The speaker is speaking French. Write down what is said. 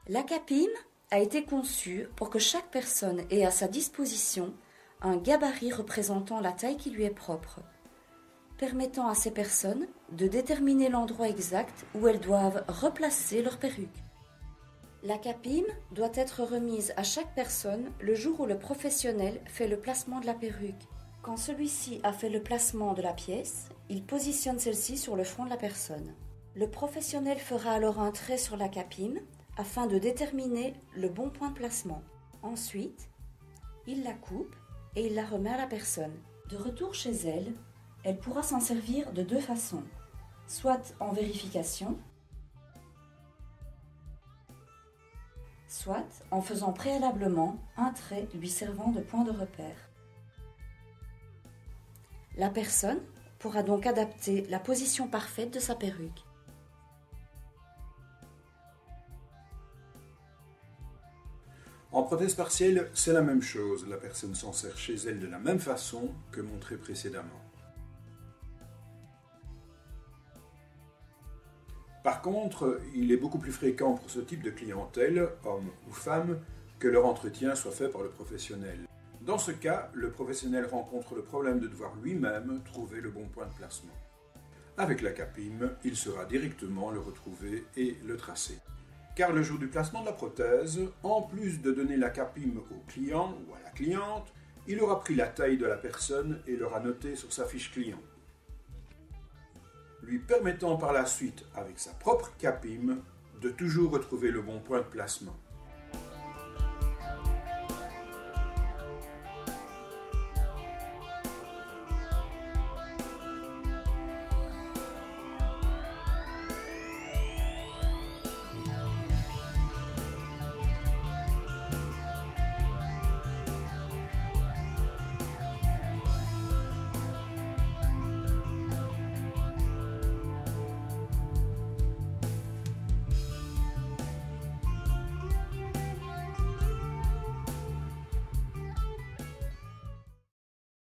La CAPIM a été conçue pour que chaque personne ait à sa disposition un gabarit représentant la taille qui lui est propre, permettant à ces personnes de déterminer l'endroit exact où elles doivent replacer leur perruque. La CAPIM doit être remise à chaque personne le jour où le professionnel fait le placement de la perruque. Quand celui-ci a fait le placement de la pièce, il positionne celle-ci sur le front de la personne. Le professionnel fera alors un trait sur la CAPIM afin de déterminer le bon point de placement. Ensuite, il la coupe et il la remet à la personne. De retour chez elle, elle pourra s'en servir de deux façons, soit en vérification, soit en faisant préalablement un trait lui servant de point de repère. La personne pourra donc adapter la position parfaite de sa perruque. En prothèse partielle, c'est la même chose. La personne s'en sert chez elle de la même façon que montré précédemment. Par contre, il est beaucoup plus fréquent pour ce type de clientèle, homme ou femme, que leur entretien soit fait par le professionnel. Dans ce cas, le professionnel rencontre le problème de devoir lui-même trouver le bon point de placement. Avec la CAPIM, il saura directement le retrouver et le tracer. Car le jour du placement de la prothèse, en plus de donner la CAPIM au client ou à la cliente, il aura pris la taille de la personne et l'aura noté sur sa fiche client, lui permettant par la suite, avec sa propre CAPIM, de toujours retrouver le bon point de placement.